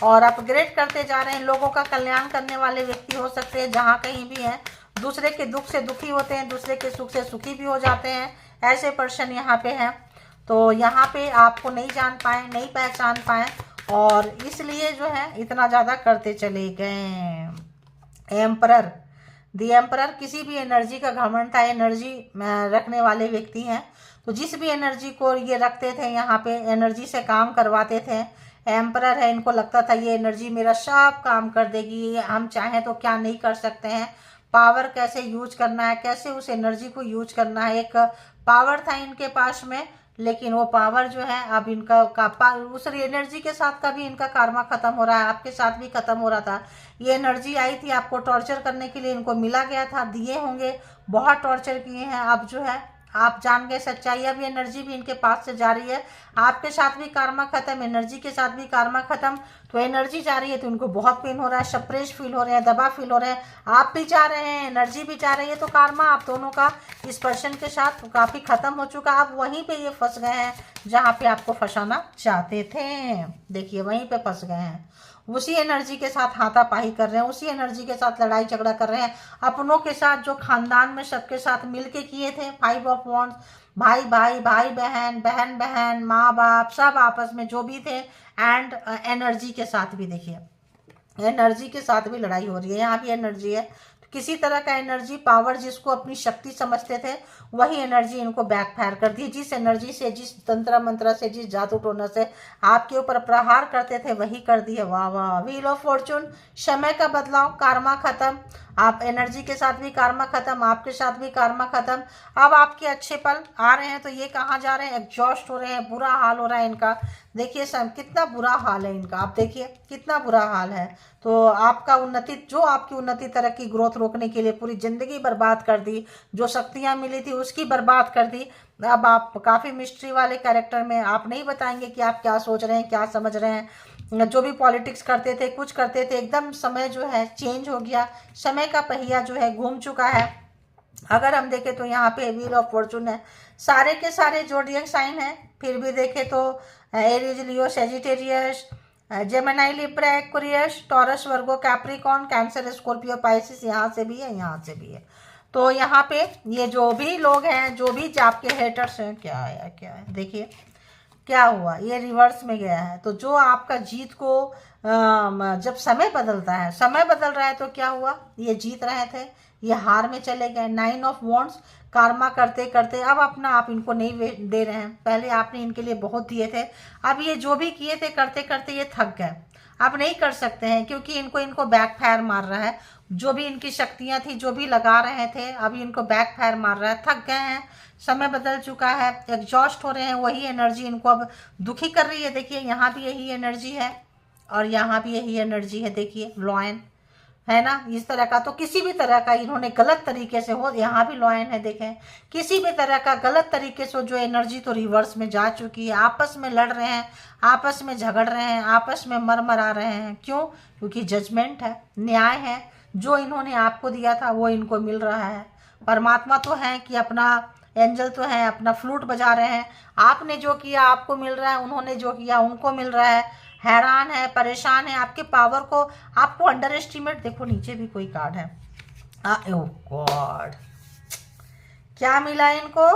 और अपग्रेड करते जा रहे हैं, लोगों का कल्याण करने वाले व्यक्ति हो सकते हैं, जहाँ कहीं भी हैं, दूसरे के दुख से दुखी होते हैं, दूसरे के सुख से सुखी भी हो जाते हैं, ऐसे पर्सन यहाँ पे हैं। तो यहाँ पे आपको नहीं जान पाए, नहीं पहचान पाए, और इसलिए जो है इतना ज़्यादा करते चले गए। एम्परर, दी एम्परर किसी भी एनर्जी का घमंड था, एनर्जी रखने वाले व्यक्ति हैं, तो जिस भी एनर्जी को ये रखते थे यहाँ पे एनर्जी से काम करवाते थे। एम्परर है, इनको लगता था ये एनर्जी मेरा सब काम कर देगी, हम चाहें तो क्या नहीं कर सकते हैं, पावर कैसे यूज करना है, कैसे उस एनर्जी को यूज करना है, एक पावर था इनके पास में। लेकिन वो पावर जो है अब इनका उस एनर्जी के साथ का भी इनका कार्मा खत्म हो रहा है, आपके साथ भी खत्म हो रहा था। ये एनर्जी आई थी आपको टॉर्चर करने के लिए, इनको मिला गया था, दिए होंगे, बहुत टॉर्चर किए हैं। अब जो है आप जान गए सच्चाई, अब एनर्जी भी इनके पास से जा रही है, आपके साथ भी कार्मा खत्म, एनर्जी के साथ भी कार्मा खत्म। तो एनर्जी जा रही है तो उनको बहुत पेन हो रहा है, सप्रेस फील हो रहे हैं, दबा फील हो रहे हैं, आप भी जा रहे हैं, एनर्जी भी जा रही है। तो कार्मा आप दोनों का इस पर्सन के साथ काफ़ी खत्म हो चुका, आप वहीं पे ये फंस गए हैं जहाँ पे आपको फंसाना चाहते थे। देखिए वहीं पे फंस गए हैं, उसी एनर्जी के साथ हाथापाई कर रहे हैं, उसी एनर्जी के साथ लड़ाई झगड़ा कर रहे हैं, अपनों के साथ जो खानदान में सबके साथ मिलके किए थे। 5 ऑफ वॉन्ड्स, भाई भाई, भाई बहन, बहन बहन, माँ बाप, सब आपस में जो भी थे, एंड एनर्जी के साथ भी देखिए, एनर्जी के साथ भी लड़ाई हो रही है, यहाँ भी एनर्जी है। तो किसी तरह का एनर्जी पावर जिसको अपनी शक्ति समझते थे वही एनर्जी इनको बैकफायर कर दी। जिस एनर्जी से, जिस तंत्र मंत्र से, जिस जादू टोना से आपके ऊपर प्रहार करते थे वही कर दिए। वाह वाह, व्हील ऑफ फॉर्चून, समय का बदलाव, कार्मा खत्म, आप एनर्जी के साथ भी कार्मा खत्म, आपके साथ भी कार्मा खत्म। अब आपके अच्छे पल आ रहे हैं तो ये कहाँ जा रहे हैं, एग्जॉस्ट हो रहे हैं, बुरा हाल हो रहा है इनका। देखिए सम कितना बुरा हाल है इनका, आप देखिए कितना बुरा हाल है। तो आपका उन्नति, जो आपकी उन्नति तरक्की ग्रोथ रोकने के लिए पूरी जिंदगी बर्बाद कर दी, जो शक्तियां मिली थी उसकी बर्बाद कर दी। अब आप काफ़ी मिस्ट्री वाले कैरेक्टर में, आप नहीं बताएंगे कि आप क्या सोच रहे हैं, क्या समझ रहे हैं। जो भी पॉलिटिक्स करते थे, कुछ करते थे, एकदम समय जो है चेंज हो गया, समय का पहिया जो है घूम चुका है। अगर हम देखें तो यहाँ पे व्हील ऑफ फॉर्चून है, सारे के सारे जोडियक साइन है, फिर भी देखें तो Aries, Leo, Sagittarius, Gemini, Libra, Aquarius, Taurus, Virgo, Capricorn, Cancer, Scorpio, Pisces, यहाँ से भी है, यहाँ से भी है। तो यहाँ पे ये जो भी लोग हैं, जो भी आपके हेटर्स हैं, क्या है क्या है, देखिए क्या हुआ, ये रिवर्स में गया है। तो जो आपका जीत को जब समय बदलता है, समय बदल रहा है तो क्या हुआ, ये जीत रहे थे, ये हार में चले गए। 9 ऑफ वॉन्ड्स, कार्मा करते करते अब अपना आप इनको नहीं दे रहे हैं, पहले आपने इनके लिए बहुत दिए थे, अब ये जो भी किए थे करते करते ये थक गए, अब नहीं कर सकते हैं क्योंकि इनको बैकफायर मार रहा है। जो भी इनकी शक्तियां थी, जो भी लगा रहे थे, अभी इनको बैकफायर मार रहा है, थक गए हैं, समय बदल चुका है, एग्जॉस्ट हो रहे हैं। वही एनर्जी इनको अब दुखी कर रही है। देखिए यहाँ भी यही एनर्जी है और यहाँ भी यही एनर्जी है, देखिए लॉयन है ना, इस तरह का। तो किसी भी तरह का इन्होंने गलत तरीके से हो, यहाँ भी लॉयन है, देखें किसी भी तरह का गलत तरीके से जो एनर्जी तो रिवर्स में जा चुकी है, आपस में लड़ रहे हैं, आपस में झगड़ रहे हैं, आपस में मरमरा रहे हैं। क्यों? क्योंकि जजमेंट है, न्याय है, जो इन्होंने आपको दिया था वो इनको मिल रहा है। परमात्मा तो है कि अपना एंजल तो है, अपना फ्लूट बजा रहे हैं, आपने जो किया आपको मिल रहा है, उन्होंने जो किया उनको मिल रहा है। हैरान है, परेशान है, आपके पावर को, आपको अंडर एस्टिमेट। देखो नीचे भी कोई कार्ड है, ओह गॉड, क्या मिला इनको,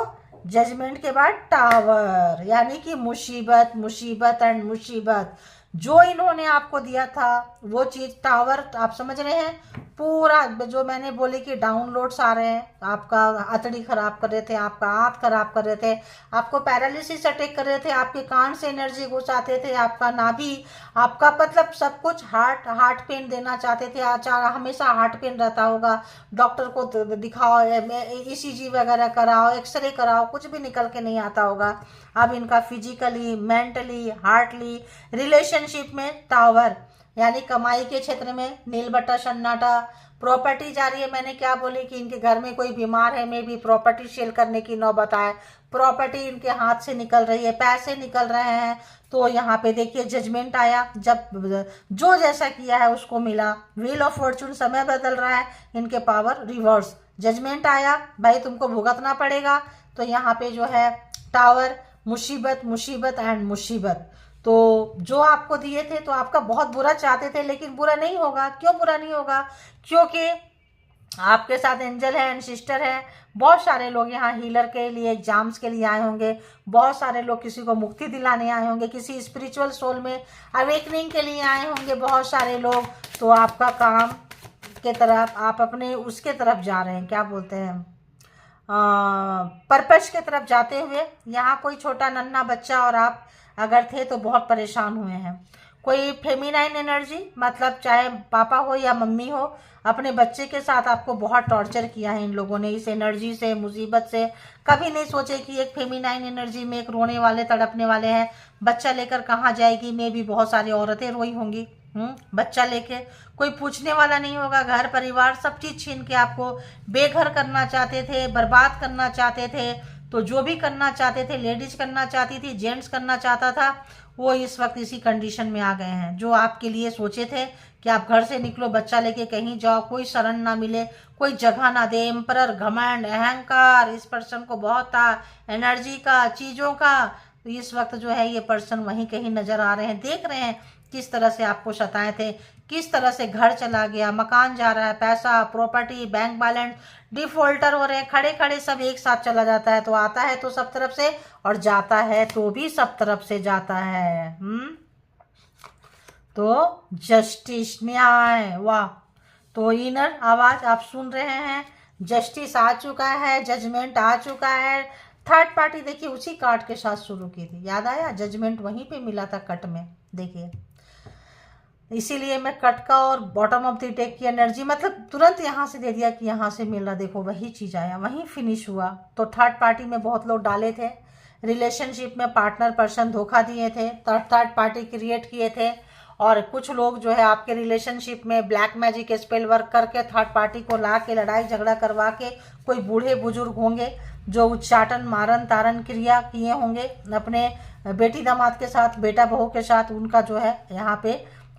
जजमेंट के बाद टावर, यानी कि मुसीबत, मुसीबत एंड मुसीबत। जो इन्होंने आपको दिया था वो चीज़, टावर, आप समझ रहे हैं, पूरा जो मैंने बोली कि डाउनलोड्स आ रहे हैं, आपका हथेली खराब कर रहे थे, आपका हाथ खराब कर रहे थे, आपको पैरालिसिस अटैक कर रहे थे, आपके कान से एनर्जी घुस आते थे, आपका नाभि, आपका मतलब सब कुछ, हार्ट पेन देना चाहते थे, हमेशा हार्ट पेन रहता होगा, डॉक्टर को दिखाओ, ECG वगैरह कराओ, एक्सरे कराओ, कुछ भी निकल के नहीं आता होगा। अब इनका फिजिकली, मेंटली, हार्टली, रिलेशनशिप में टावर, यानी कमाई के क्षेत्र में नील बट्टा सन्नाटा, प्रॉपर्टी जा रही है। मैंने क्या बोली कि इनके घर में कोई बीमार है, मे भी प्रॉपर्टी सेल करने की नौबत आए, प्रॉपर्टी इनके हाथ से निकल रही है, पैसे निकल रहे हैं। तो यहाँ पे देखिए जजमेंट आया, जब जो जैसा किया है उसको मिला। व्हील ऑफ फॉर्चून, समय बदल रहा है, इनके पावर रिवर्स, जजमेंट आया, भाई तुमको भुगतना पड़ेगा। तो यहाँ पे जो है टावर, मुसीबत, मुसीबत एंड मुसीबत। तो जो आपको दिए थे तो आपका बहुत बुरा चाहते थे, लेकिन बुरा नहीं होगा। क्यों बुरा नहीं होगा? क्योंकि आपके साथ एंजल है एंड सिस्टर है। बहुत सारे लोग यहाँ हीलर के लिए, एग्जाम्स के लिए आए होंगे, बहुत सारे लोग किसी को मुक्ति दिलाने आए होंगे, किसी स्पिरिचुअल सोल में अवेकनिंग के लिए आए होंगे बहुत सारे लोग। तो आपका काम के तरफ, आप अपने उसके तरफ जा रहे हैं, क्या बोलते हैं, पर्पस के तरफ जाते हुए। यहाँ कोई छोटा नन्हा बच्चा और आप अगर थे तो बहुत परेशान हुए हैं। कोई फेमिनाइन एनर्जी, मतलब चाहे पापा हो या मम्मी हो, अपने बच्चे के साथ आपको बहुत टॉर्चर किया है इन लोगों ने, इस एनर्जी से, मुसीबत से। कभी नहीं सोचे कि एक फेमिनाइन एनर्जी में एक रोने वाले, तड़पने वाले हैं, बच्चा लेकर कहाँ जाएगी। मैं भी बहुत सारी औरतें रोई होंगी बच्चा लेके। कोई पूछने वाला नहीं होगा, घर परिवार सब चीज़ छीन के आपको बेघर करना चाहते थे, बर्बाद करना चाहते थे। तो जो भी करना चाहते थे, लेडीज करना चाहती थी, जेंट्स करना चाहता था, वो इस वक्त इसी कंडीशन में आ गए हैं। जो आपके लिए सोचे थे कि आप घर से निकलो, बच्चा लेके कहीं जाओ, कोई शरण ना मिले, कोई जगह ना दे। एम्परर, घमंड, अहंकार इस पर्सन को बहुत था, एनर्जी का, चीज़ों का। तो इस वक्त जो है ये पर्सन वहीं कहीं नज़र आ रहे हैं। देख रहे हैं किस तरह से आपको सताए थे, किस तरह से घर चला गया, मकान जा रहा है, पैसा, प्रॉपर्टी, बैंक बैलेंस, डिफॉल्टर हो रहे हैं, खड़े खड़े सब एक साथ चला जाता है। तो आता है तो सब तरफ से, और जाता है तो भी सब तरफ से जाता है। तो जस्टिस, न्याय, वाह। तो इनर आवाज आप सुन रहे हैं, जस्टिस आ चुका है, जजमेंट आ चुका है। थर्ड पार्टी देखिए उसी कार्ड के साथ शुरू की थी, याद आया, जजमेंट वहीं पे मिला था कट में, देखिए। इसीलिए मैं कट का और बॉटम ऑफ द डेक की एनर्जी मतलब तुरंत यहाँ से दे दिया कि यहाँ से मिल रहा, देखो वही चीज़ आया, वहीं फिनिश हुआ। तो थर्ड पार्टी में बहुत लोग डाले थे, रिलेशनशिप में पार्टनर पर्सन धोखा दिए थे, थर्ड पार्टी क्रिएट किए थे। और कुछ लोग जो है आपके रिलेशनशिप में ब्लैक मैजिक स्पेल वर्क करके थर्ड पार्टी को ला के लड़ाई झगड़ा करवा के, कोई बूढ़े बुजुर्ग होंगे जो उच्चाटन, मारन तारन क्रिया किए होंगे अपने बेटी दामाद के साथ, बेटा बहू के साथ, उनका जो है यहाँ पे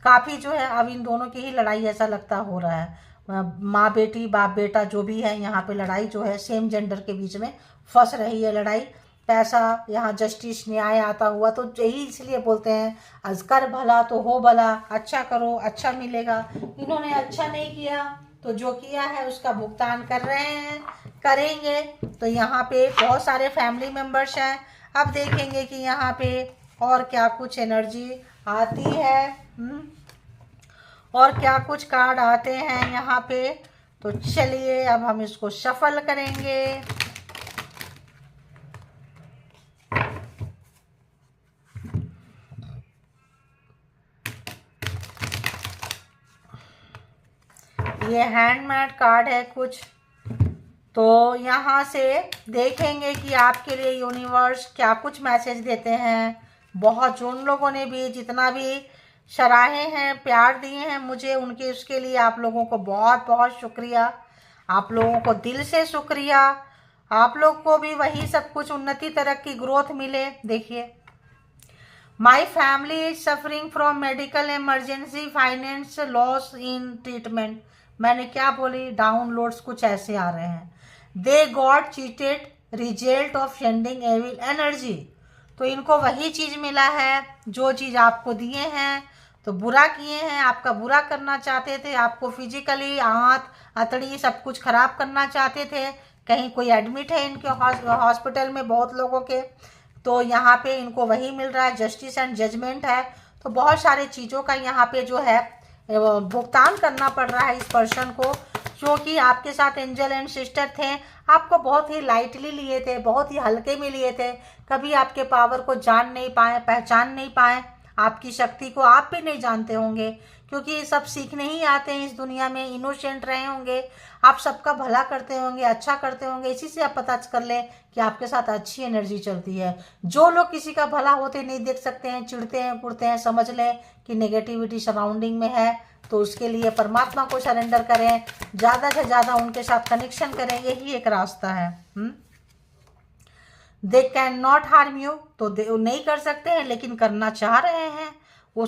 काफ़ी जो है अब इन दोनों की ही लड़ाई ऐसा लगता हो रहा है। माँ बेटी, बाप बेटा जो भी है, यहाँ पे लड़ाई जो है सेम जेंडर के बीच में फंस रही है लड़ाई। पैसा, यहाँ जस्टिस, न्याय आता हुआ। तो यही इसलिए बोलते हैं अजकर भला तो हो भला, अच्छा करो अच्छा मिलेगा। इन्होंने अच्छा नहीं किया तो जो किया है उसका भुगतान कर रहे हैं, करेंगे। तो यहाँ पे बहुत सारे फैमिली मेम्बर्स हैं। अब देखेंगे कि यहाँ पे और क्या कुछ एनर्जी आती है और क्या कुछ कार्ड आते हैं यहाँ पे। तो चलिए अब हम इसको शफल करेंगे। ये हैंडमेड कार्ड है कुछ। तो यहाँ से देखेंगे कि आपके लिए यूनिवर्स क्या कुछ मैसेज देते हैं। बहुत जो उन लोगों ने भी जितना भी सराहे हैं, प्यार दिए हैं मुझे, उनके उसके लिए आप लोगों को बहुत बहुत शुक्रिया। आप लोगों को दिल से शुक्रिया। आप लोग को भी वही सब कुछ, उन्नति, तरक्की, ग्रोथ मिले। देखिए, my family is suffering from medical emergency, finance loss in treatment. मैंने क्या बोली, डाउनलोड्स कुछ ऐसे आ रहे हैं। They got cheated, result of sending evil energy. तो इनको वही चीज़ मिला है जो चीज़ आपको दिए हैं। तो बुरा किए हैं, आपका बुरा करना चाहते थे, आपको फिजिकली आंत अतड़ी सब कुछ खराब करना चाहते थे। कहीं कोई एडमिट है इनके हॉस्पिटल में, बहुत लोगों के। तो यहाँ पे इनको वही मिल रहा है, जस्टिस एंड जजमेंट है। तो बहुत सारे चीज़ों का यहाँ पे जो है भुगतान करना पड़ रहा है इस पर्सन को, क्योंकि आपके साथ एंजल एंड सिस्टर थे, आपको बहुत ही लाइटली लिए थे, बहुत ही हल्के में लिए थे। कभी आपके पावर को जान नहीं पाए, पहचान नहीं पाए, आपकी शक्ति को आप भी नहीं जानते होंगे, क्योंकि ये सब सीखने ही आते हैं इस दुनिया में। इनोसेंट रहे होंगे, आप सबका भला करते होंगे, अच्छा करते होंगे। इसी से आप पता कर लें कि आपके साथ अच्छी एनर्जी चलती है। जो लोग किसी का भला होते नहीं देख सकते हैं, चिढ़ते हैं, कुड़ते हैं, समझ लें कि नेगेटिविटी सराउंडिंग में है। तो उसके लिए परमात्मा को सरेंडर करें, ज़्यादा से ज़्यादा उनके साथ कनेक्शन करें, यही एक रास्ता है। They can not harm you, तो दे नहीं कर सकते हैं, लेकिन करना चाह रहे हैं। वो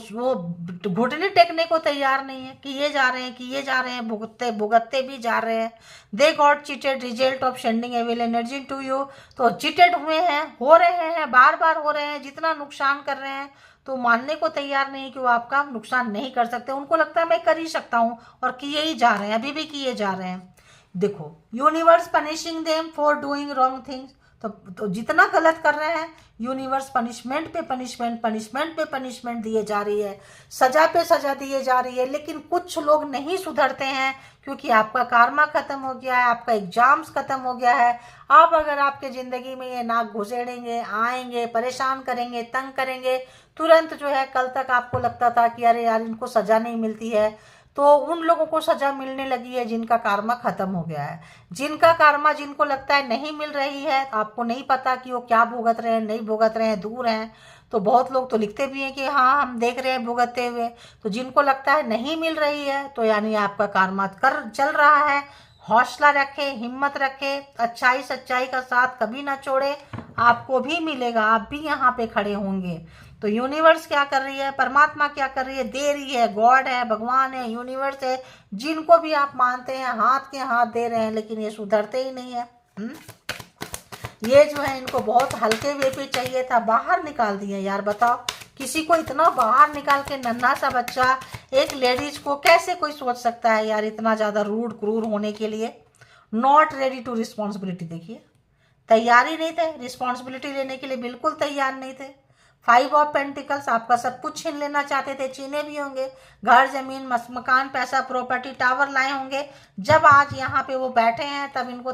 घुटने टेकने को तैयार नहीं है, किए जा रहे हैं, किए जा रहे हैं, भुगतते भी जा रहे हैं। They got cheated, result of sending evil energy to you. तो चीटेड हुए हैं, हो रहे हैं, बार बार हो रहे हैं, जितना नुकसान कर रहे हैं, तो मानने को तैयार नहीं कि वो आपका नुकसान नहीं कर सकते। उनको लगता है मैं कर ही सकता हूँ, और किए ही जा रहे हैं, अभी भी किए जा रहे हैं। देखो, universe punishing them for doing wrong things. तो जितना गलत कर रहे हैं, यूनिवर्स पनिशमेंट पे पनिशमेंट, पनिशमेंट पे पनिशमेंट दिए जा रही है, सजा पे सजा दिए जा रही है। लेकिन कुछ लोग नहीं सुधरते हैं, क्योंकि आपका कार्मा खत्म हो गया है, आपका एग्जाम्स खत्म हो गया है। आप अगर आपके ज़िंदगी में ये नाक घुसेड़ेंगे, आएंगे, परेशान करेंगे, तंग करेंगे, तुरंत जो है, कल तक आपको लगता था कि अरे यार इनको सज़ा नहीं मिलती है, तो उन लोगों को सज़ा मिलने लगी है जिनका कार्मा ख़त्म हो गया है। जिनका कार्मा, जिनको लगता है नहीं मिल रही है, आपको नहीं पता कि वो क्या भुगत रहे हैं, नहीं भुगत रहे हैं, दूर हैं। तो बहुत लोग तो लिखते भी हैं कि हाँ हम देख रहे हैं भुगतते हुए। तो जिनको लगता है नहीं मिल रही है, तो यानी आपका कार्मा कर चल रहा है। हौसला रखे, हिम्मत रखे, अच्छाई सच्चाई का साथ कभी ना छोड़े, आपको भी मिलेगा, आप भी यहाँ पे खड़े होंगे। तो यूनिवर्स क्या कर रही है, परमात्मा क्या कर रही है, दे रही है, गॉड है, भगवान है, यूनिवर्स है, जिनको भी आप मानते हैं, हाथ के हाथ दे रहे हैं, लेकिन ये सुधरते ही नहीं है। ये जो है, इनको बहुत हल्के वे पे चाहिए था, बाहर निकाल दिए यार। बताओ, किसी को इतना बाहर निकाल के, नन्हा सा बच्चा, एक लेडीज को कैसे कोई सोच सकता है यार इतना ज़्यादा रूड क्रूर होने के लिए। Not ready to responsibility. देखिए, तैयार ही नहीं थे, रिस्पॉन्सिबिलिटी लेने के लिए बिल्कुल तैयार नहीं थे। 5 ऑफ पेंटिकल्स, आपका सब कुछ छीन लेना चाहते थे, छीने भी होंगे, घर, जमीन, मकान, पैसा, प्रॉपर्टी, टावर लाए होंगे। जब आज यहाँ पे वो बैठे हैं, तब इनको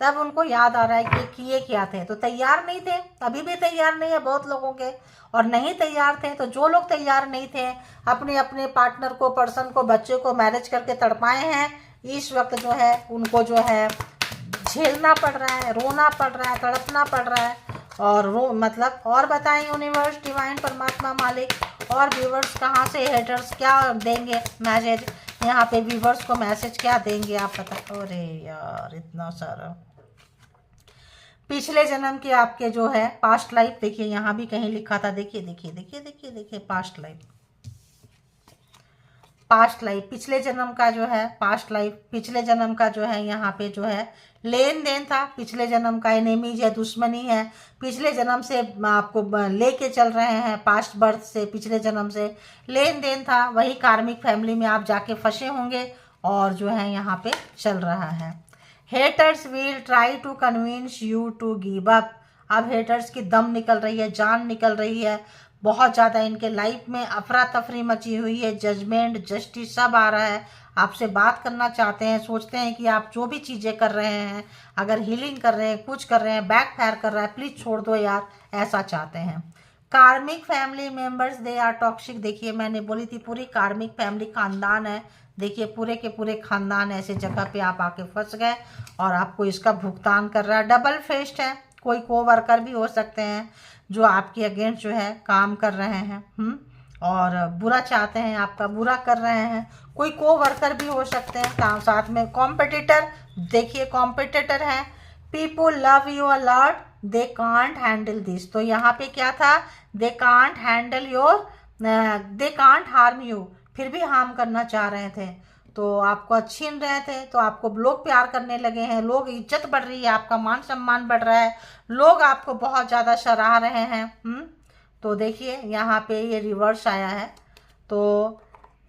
तब उनको याद आ रहा है कि किए क्या थे। तो तैयार नहीं थे, अभी भी तैयार नहीं है बहुत लोगों के, और नहीं तैयार थे। तो जो लोग तैयार नहीं थे, अपने अपने पार्टनर को, पर्सन को, बच्चे को मैरिज करके तड़पाए हैं, इस वक्त जो है उनको जो है झेलना पड़ रहा है, रोना पड़ रहा है, तड़पना पड़ रहा है। और मतलब, और बताएं यूनिवर्स, डिवाइन, परमात्मा, मालिक और व्यूवर्स कहाँ से, हेटर्स क्या देंगे मैसेज यहाँ पे, व्यूवर्स को मैसेज क्या देंगे आप बताओ। अरे यार इतना सारा पिछले जन्म के आपके जो है पास्ट लाइफ, देखिए यहाँ भी कहीं लिखा था, देखिए देखिए देखिए देखिए देखिए, पास्ट लाइफ, पिछले जन्म का जो है पास्ट लाइफ, पिछले जन्म का जो है यहाँ पे जो है लेन देन था, पिछले जन्म का एनिमीज है, दुश्मनी है, पिछले जन्म से आपको लेके चल रहे हैं, पास्ट बर्थ से, पिछले जन्म से लेन देन था, वही कार्मिक फैमिली में आप जाके फंसे होंगे, और जो है यहाँ पे चल रहा है। Haters will try to convince you to give up. अब हेटर्स की दम निकल रही है, जान निकल रही है, बहुत ज़्यादा इनके लाइफ में अफरा तफरी मची हुई है, जजमेंट, जस्टिस सब आ रहा है, आपसे बात करना चाहते हैं, सोचते हैं कि आप जो भी चीज़ें कर रहे हैं, अगर हीलिंग कर रहे हैं, कुछ कर रहे हैं, बैक फायर कर रहा है, प्लीज़ छोड़ दो यार, ऐसा चाहते हैं। Karmic family members they are toxic. देखिए, मैंने बोली थी पूरी कार्मिक फैमिली, खानदान है, देखिए पूरे के पूरे खानदान ऐसे जगह पे आप आके फंस गए, और आपको इसका भुगतान कर रहा है। डबल फेस्ड है, कोई कोवर्कर भी हो सकते हैं जो आपके अगेंस्ट जो है काम कर रहे हैं, और बुरा चाहते हैं, आपका बुरा कर रहे हैं। कोई कोवर्कर भी हो सकते हैं काम, साथ में कॉम्पिटिटर, देखिए कॉम्पिटिटर है। People love you a lot, they can't handle this. तो यहाँ पे क्या था, they can't handle your, they can't harm you, फिर भी हार्म करना चाह रहे थे, तो आपको छीन रहे थे, तो आपको लोग प्यार करने लगे हैं, लोग, इज्जत बढ़ रही है, आपका मान सम्मान बढ़ रहा है, लोग आपको बहुत ज़्यादा सराह रहे हैं। तो देखिए यहाँ पे ये रिवर्स आया है। तो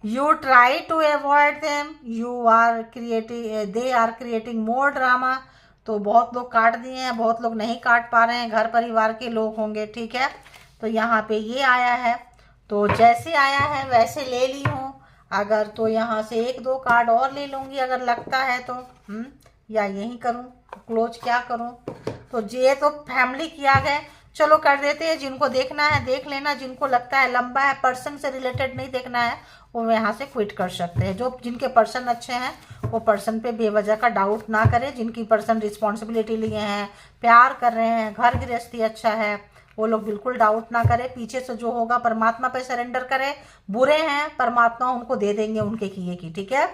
you try to avoid them, you are creating, they are creating more drama. तो बहुत लोग काट दिए हैं, बहुत लोग नहीं काट पा रहे हैं, घर परिवार के लोग होंगे, ठीक है। तो यहाँ पे ये आया है, तो जैसे आया है वैसे ले ली हूँ। अगर तो यहाँ से 1-2 कार्ड और ले लूँगी अगर लगता है तो, या यही करूँ, क्लोज क्या करूँ। तो ये तो फैमिली किया गया, चलो कर देते हैं। जिनको देखना है देख लेना, जिनको लगता है लंबा है, पर्सन से रिलेटेड नहीं देखना है, वो यहाँ से क्विट कर सकते हैं। जो जिनके पर्सन अच्छे हैं वो पर्सन पे बेवजह का डाउट ना करें। जिनकी पर्सन रिस्पॉन्सिबिलिटी लिए हैं, प्यार कर रहे हैं, घर गृहस्थी अच्छा है, वो लोग बिल्कुल डाउट ना करें। पीछे से जो होगा परमात्मा पे सरेंडर करें। बुरे हैं, परमात्मा उनको दे देंगे उनके किए की, ठीक है।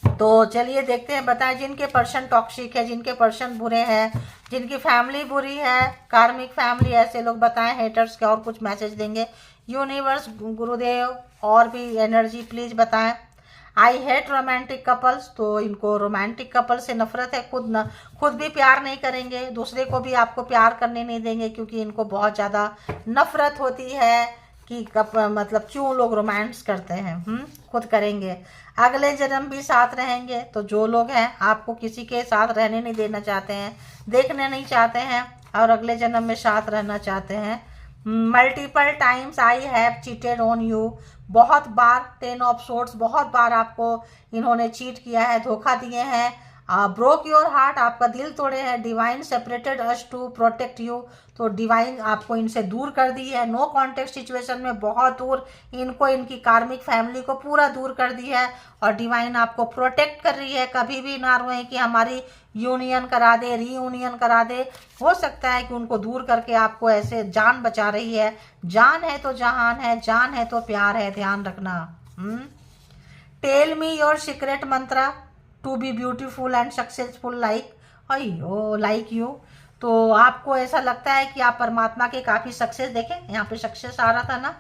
तो चलिए देखते हैं, बताएं जिनके पर्सन टॉक्सिक है, जिनके पर्सन बुरे हैं, जिनकी फैमिली बुरी है, कार्मिक फैमिली, ऐसे लोग बताएं हेटर्स के, और कुछ मैसेज देंगे यूनिवर्स, गुरुदेव, और भी एनर्जी प्लीज बताएं। आई हेट रोमांटिक कपल्स, तो इनको रोमांटिक कपल से नफरत है, खुद भी प्यार नहीं करेंगे, दूसरे को भी आपको प्यार करने नहीं देंगे, क्योंकि इनको बहुत ज़्यादा नफरत होती है कि कब मतलब क्यों लोग रोमांस करते हैं, खुद करेंगे। अगले जन्म भी साथ रहेंगे, तो जो लोग हैं आपको किसी के साथ रहने नहीं देना चाहते हैं, देखने नहीं चाहते हैं और अगले जन्म में साथ रहना चाहते हैं। Multiple times I have cheated on you, बहुत बार 10 ऑफ सोर्ट्स, बहुत बार आपको इन्होंने चीट किया है, धोखा दिए हैं। ब्रोक योर हार्ट, आपका दिल तोड़े हैं। Divine separated us to protect you, तो डिवाइन आपको इनसे दूर कर दी है। नो कॉन्टेक्ट सिचुएशन में बहुत दूर, इनको इनकी कार्मिक फैमिली को पूरा दूर कर दी है और डिवाइन आपको प्रोटेक्ट कर रही है। कभी भी ना रोए कि हमारी यूनियन करा दे, रीयूनियन करा दे। हो सकता है कि उनको दूर करके आपको ऐसे जान बचा रही है। जान है तो जहान है, जान है तो प्यार है, ध्यान रखना। Tell me your secret mantra to be beautiful and successful like you. तो आपको ऐसा लगता है कि आप परमात्मा के काफ़ी सक्सेस देखें, यहाँ पे सक्सेस आ रहा था ना,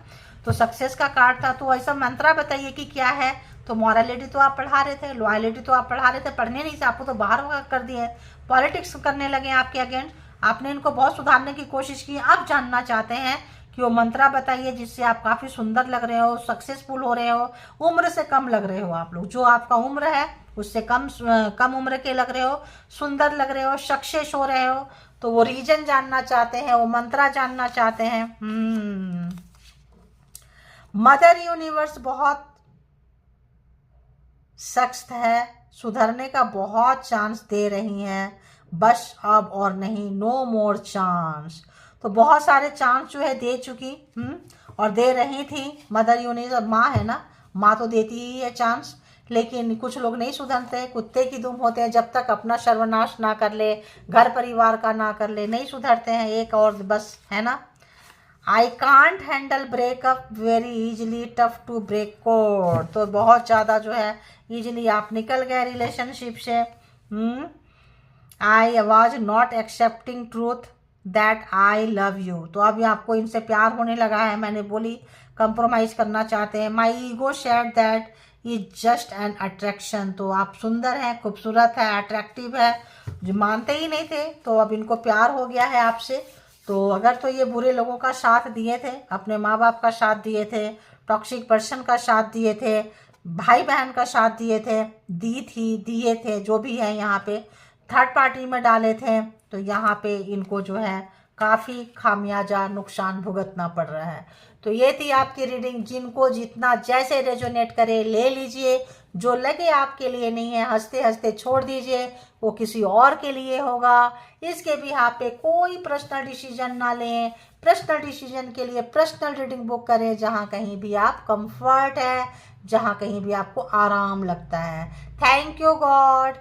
तो सक्सेस का कार्ड था। तो ऐसा मंत्रा बताइए कि क्या है। तो मॉरलिटी तो आप पढ़ा रहे थे, लॉयलिटी तो आप पढ़ा रहे थे, पढ़ने नहीं से आपको तो बाहर कर दिए, पॉलिटिक्स करने लगे आपके अगेंस्ट। आपने इनको बहुत सुधारने की कोशिश की। अब जानना चाहते हैं कि वो मंत्रा बताइए जिससे आप काफ़ी सुंदर लग रहे हो, सक्सेसफुल हो रहे हो, उम्र से कम लग रहे हो। आप लोग जो आपका उम्र है उससे कम उम्र के लग रहे हो, सुंदर लग रहे हो, सक्सेस हो रहे हो। तो वो रीजन जानना चाहते हैं, वो मंत्रा जानना चाहते हैं। मदर यूनिवर्स बहुत सख्त है, सुधरने का बहुत चांस दे रही हैं, बस अब और नहीं, नो मोर चांस। तो बहुत सारे चांस जो है दे चुकी और दे रही थी मदर यूनिवर्स। माँ है ना, माँ तो देती ही है चांस, लेकिन कुछ लोग नहीं सुधरते, कुत्ते की दुम होते हैं। जब तक अपना सर्वनाश ना कर ले, घर परिवार का ना कर ले, नहीं सुधरते हैं। एक और बस है ना, I can't handle breakup very easily, tough to break code. तो बहुत ज़्यादा जो है इजली आप निकल गए रिलेशनशिप से। I was not accepting truth that I love you. तो अभी आपको इनसे प्यार होने लगा है, मैंने बोली कंप्रोमाइज़ करना चाहते हैं। My ego said that is just an attraction. तो आप सुंदर हैं, खूबसूरत है, अट्रैक्टिव है, जो मानते ही नहीं थे, तो अब इनको प्यार हो गया है आपसे। तो अगर तो ये बुरे लोगों का साथ दिए थे, अपने माँ बाप का साथ दिए थे, टॉक्सिक पर्सन का साथ दिए थे, भाई बहन का साथ दिए थे, दिए थे, जो भी है यहाँ पे थर्ड पार्टी में डाले थे, तो यहाँ पे इनको जो है काफ़ी खामियाजा नुकसान भुगतना पड़ रहा है। तो ये थी आपकी रीडिंग। जिनको जितना जैसे रेजोनेट करे ले लीजिए, जो लगे आपके लिए नहीं है हंसते हंसते छोड़ दीजिए, वो किसी और के लिए होगा। इसके भी आप पे कोई पर्सनल डिसीजन ना लें। पर्सनल डिसीजन के लिए पर्सनल रीडिंग बुक करें जहाँ कहीं भी आप कंफर्ट है, जहाँ कहीं भी आपको आराम लगता है। Thank you God,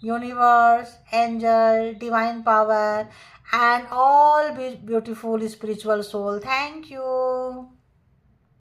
universe, angel, divine power and all beautiful spiritual soul. Thank you.